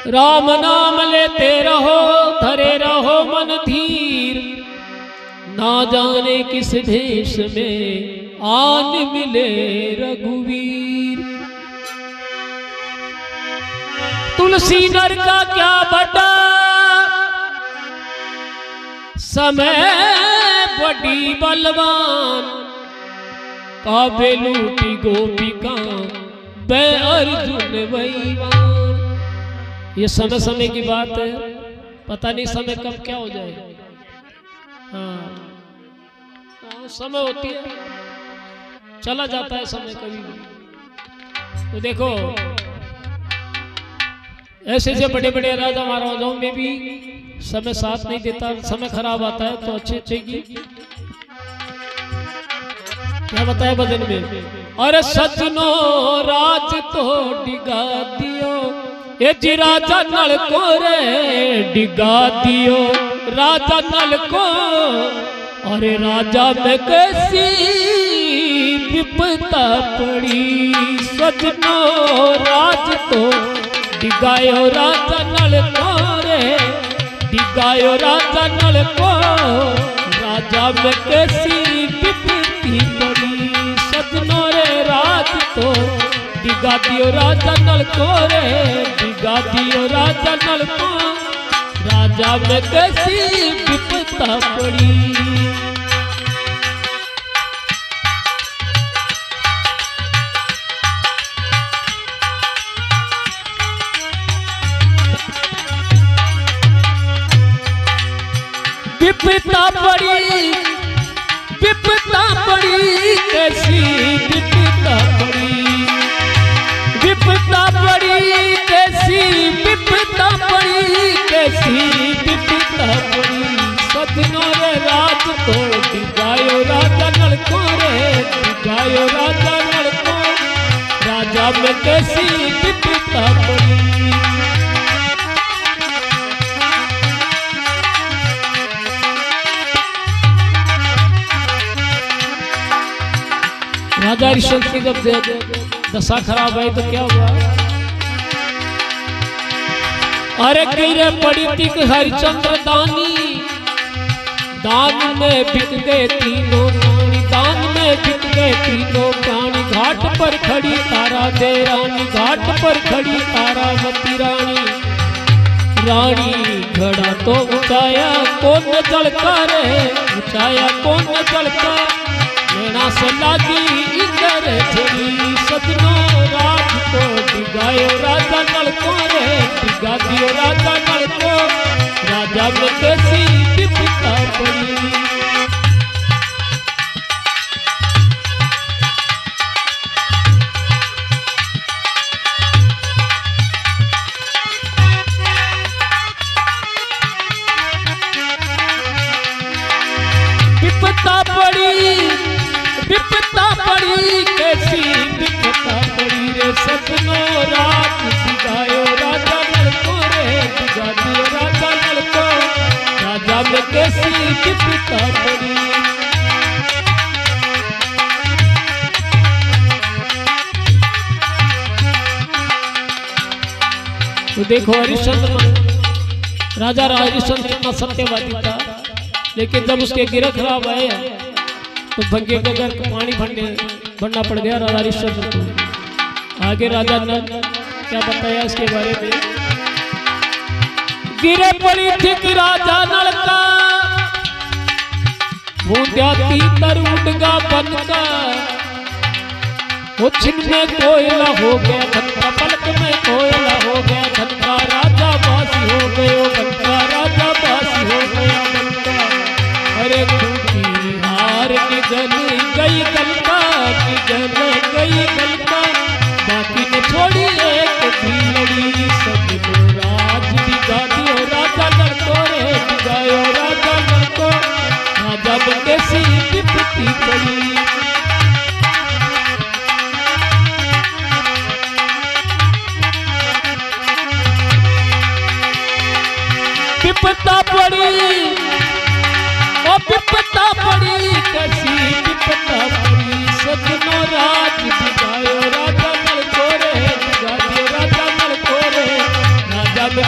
राम नाम लेते रहो, धरे रहो मन धीर। ना जाने किस देश में आन मिले रघुवीर। तुलसी नर का क्या बड़ा, समय बड़ी बलवान। काबे लूटी गोपिका, बे अर्जुन वैवान। ये समय समय की बात है, पता नहीं समय कब क्या हो जाए। हाँ समय होती है, चला जाता है समय कभी भी। तो देखो ऐसे ऐसे बड़े बड़े राजा महाराजाओं में भी समय साथ नहीं देता, समय खराब आता है। तो अच्छे अच्छे की क्या बताया भजन में, अरे सजनो राज तो डिगा दियो, ये जी राजा नल को रे डिगा दियो, राजा नल को। अरे राजा में कैसी विपदा पड़ी, सजनो राज तो डिगायो राजा नल को रे, डिगायो राजा नल को। राजा में कैसी विपत्ति पड़ी, सजनो रे राज तो डिगा दियो राजा नल को रे, डिगा दियो राजा नल को। राजा में कैसी विपदा पड़ी। विपदा पड़ी, विपदा पड़ी, कैसी विपदा पड़ी, विपदा पड़ी, कैसी विपदा पड़ी, कैसी विपदा पड़ी। सजनो रे राज तो डिगायो राजा नल को रे, डिगायो राजा नल को। राजा में कैसी विपदा पड़ी। राजा ऋषभ की जब दशा खराब है तो क्या हुआ, अरे गिरे पड़ी तिक हरिचंद्र दानी, दान में बिक गए तीनों प्राणी, दान में बिक गए तीनों प्राणी। घाट पर खड़ी तारा दे रानी, घाट पर खड़ी तारावती रानी। रानी घड़ा तो ऊंचाया कौन जलका रे, ऊंचाया कौन जलका। नैना से लागी इधर झड़ी, सजनो राज तो डिगायो राजा नल को रे, डिगा दियो राजा नल को। राजा में कैसी विपदा पड़ी। विपदा पड़ी, विपदा पड़ी, कैसी विपदा पड़ी रे। सजनो राज डिगायो राजा नल को रे, डिगा दियो राजा नल को। राजा में कैसी विपदा पड़ी। तो देखो हरिश्चंद्र, राजा हरिश्चंद्र इतना सत्यवादी था, लेकिन जब उसके गिरह खराब आए तो भंगे के घर पानी भरना पड़ गया राजा हरिश्चंद्र को। आगे राजा ने क्या बताया इसके बारे में, गिरे पड़ी थी राजा नल का, बूंद्याती तर उड़गा बनका। वो छिन में कोयला हो गया धनका, पलक में कोयला हो गया धनका। राजा बासी हो गयो बनका, राजा बासी हो गया बनका। अरे खूंटी हार निगल गई गलका, निगल गई गलका। बाकी ने छोड़ी एक भी लड़ी, सजनो राज डिगा दियो राजा नल को रे, डिगायो राजा नल को। राजा में कैसी विपत्ति पड़ी। विपदा पड़ी, ओ विपदा पड़ी, कैसी विपदा पड़ी। सजनो राज डिगायो राजा नल को रे, डिगा दियो राजा नल को रे। राजा में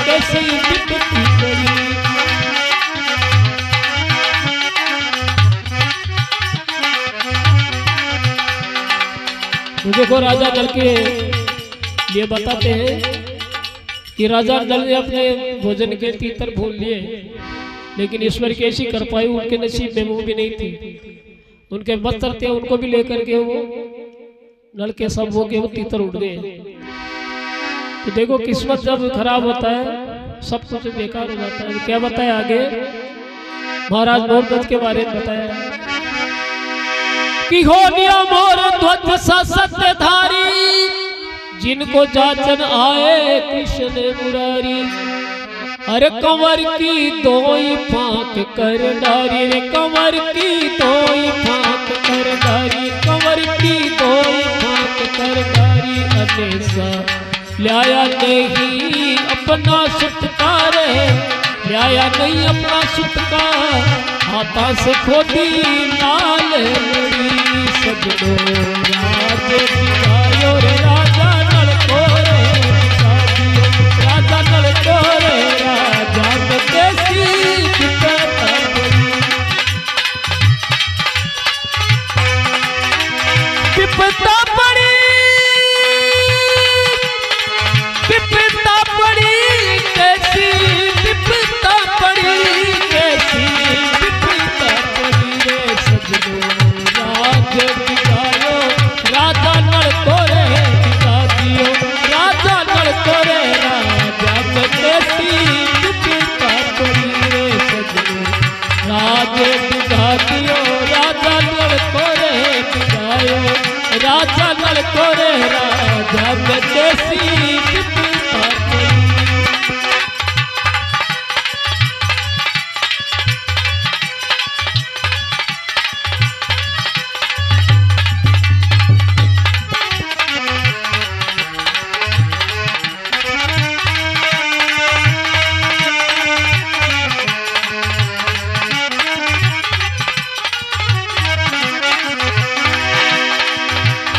देखो राजा नल के लिए बताते हैं कि राजा नल ने अपने भोजन के तीतर भूल लिए, लेकिन ईश्वर कैसी कर पाई, उनके नसीब में वो भी नहीं थी। उनके वस्त्र थे, उनको भी लेकर के वो नल के सब हो गए, वो तीतर उठ गए। तो देखो किस्मत जब खराब होता है सब कुछ बेकार हो जाता है। क्या बताया आगे महाराज मोरध्वज के बारे में बताया कि हो लिया मोरध्वज सा सत्यधारी, जिनको जाचन आए कृष्ण मुरारी। अरे कंवर की दोई फांक कर डारी, रे कंवर की दोई फांक कर डारी, कंवर की दोई फांक कर डारी। अनेसा लाया नहीं अपना सुटकार, लाया नहीं अपना सुटकार, हाथा से खोदी लाल लड़ी। सजनो राज दिखायो रे राजा नल को रे, राजा नल को रे, राजा देसी विपदा पड़ी, विपदा पड़ी कैसी, विपदा पड़ी कैसी, विपदा पड़ी रे। सजनो राज दिखायो राजा नल को रे, दिखा दियो राजा नल को रे, राजा देसी विपदा पड़ी रे। सजनो राज दिखा दियो राजा नल को रे, दिखायो राजा नल को रे, राजा देसी विपदा पड़ी।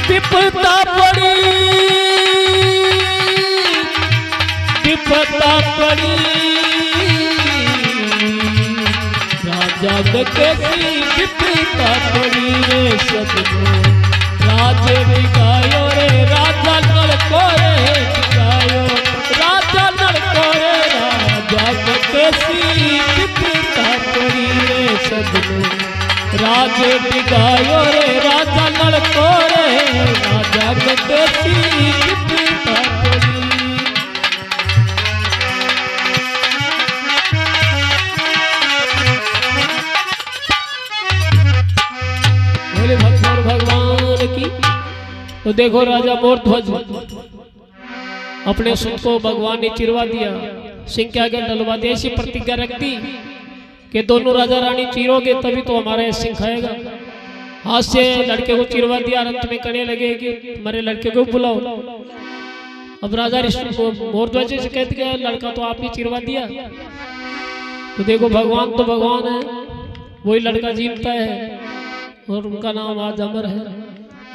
विपदा पड़ी, विपदा पड़ी राजा कैसी विपदा पड़ी रे। सजनो राज दिखायो रे राजा नल को रे, दिखायो राजा नल को रे, राजा कैसी विपदा पड़ी रे। सजनो राज दिखायो रे राजा नल को रे, राजा देसी विपदा पड़ी। बोले भगवान भगवान की। तो देखो राजा मोरध्वज अपने सुन को भगवान ने चिरवा दिया, सिंह के आगे डलवा दिया। ऐसी प्रतिज्ञा रख दी कि दोनों राजा रानी चीरोगे तभी तो हमारा ये सिंह खाएगा। हाथ से लड़के को चिरवा दिया, अंत में कहने लगे कि हमारे लड़के को बुलाओ। अब राजा मोरध्वज से कहते हैं लड़का तो आपने चिरवा दिया। तो देखो भगवान तो भगवान है, वही लड़का जीतता है और उनका नाम आज अमर है।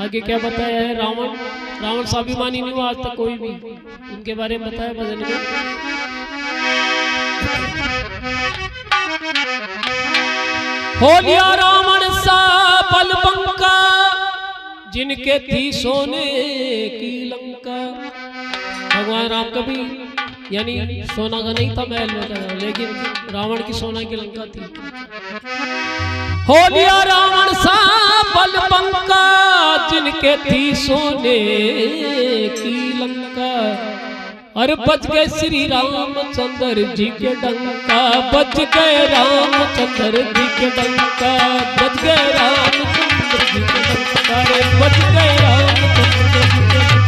आगे क्या बताया है, रावण, रावण स्वाभिमानी नहीं हुआ आज तक कोई भी, उनके बारे में बताया भजन में। हो लिया रावण सा बलबंका, जिनके थी सोने की लंका। भगवान राम का भी यानी सोना का नहीं था महल में था, लेकिन रावण की सोना की लंका थी। हो लिया रावण सा बलबंका, जिनके थी सोने की लंका। और बच गए श्री रामचंद्र जी के डंका, बच गए रामचंद्र जी के डंका, बच गए रामचंद्र जी के डंका, बच गए रामचंद्र जी के डंका।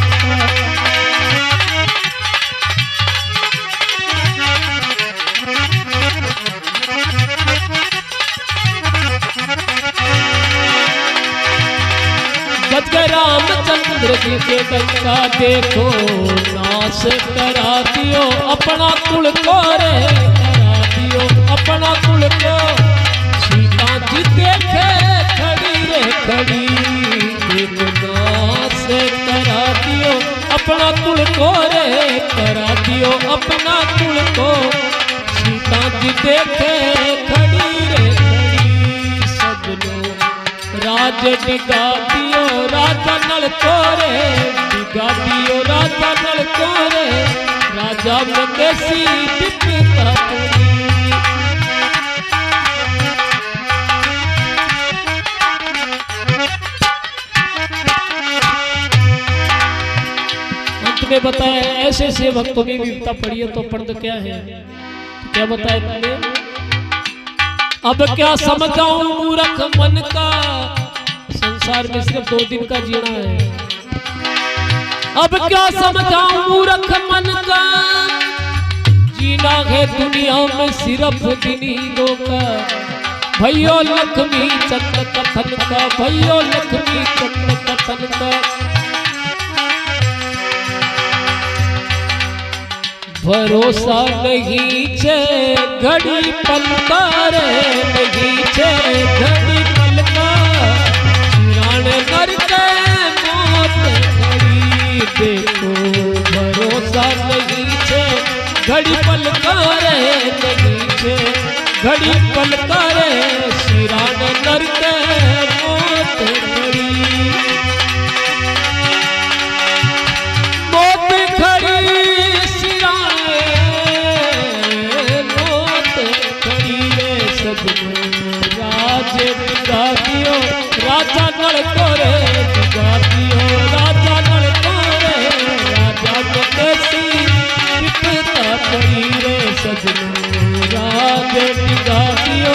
बच गए रामचंद्र जी के डंका, देखो नाश करा दियो अपना कुल को रे, करा दियो अपना कुल को। सीता जी देखे खड़ी रे खड़ी, देखो नाश करा दियो अपना कुल को रे, करा दियो अपना कुल को। सीता जी देखे खड़ी रे खड़ी, सब लोग राज डिगा दियो राजा नल कोरे, डिगा दियो राजा नल कोरे, राजा मंगेसी बिपता पड़ी। अंत में बताया ऐसे से भक्तों की विपता पड़ी है, तो पर्द क्या है, तो क्या बताया तुमने? अब क्या समझाऊं मूर्ख मन का, संसार में सिर्फ 2 दिन का जीना है। अब क्या समझाऊं मूर्ख मन का, जीना है दुनिया में सिर्फ दिनों का। भैयो लक्ष्मी चंद कथन का, भैयो लक्ष्मी चंद कथन का। भरोसा नहीं छे घड़ी पल का रे, नहीं छे घड़ी पल का, चिराण करके मौत घड़ी। देखो भरोसा नहीं छे घड़ी पल का रे, नहीं छे घड़ी पल का रे, चिराण करके मौत घड़ी। मौत घड़ी राज डिगा दियो राजा नल कोरे, डिगा दियो राजा नल कोरे, राजा मंगेसी बिपता पड़ी रे सजनो। राज डिगा दियो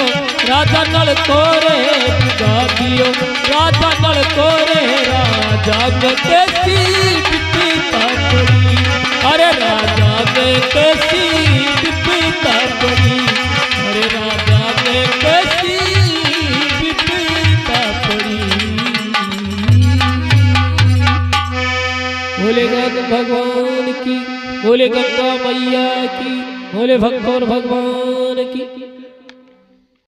राजा नल कोरे, डिगा दियो राजा नल कोरे, राजा मंगेसी बिपता पड़ी। अरे राजा मंगेसी बिपता पड़ी, अरे राजा मंगेसी बिपता पड़ी। बोले गंगा भगवान की, बोले गंगा मैया की, बोले भगवान भगवान की।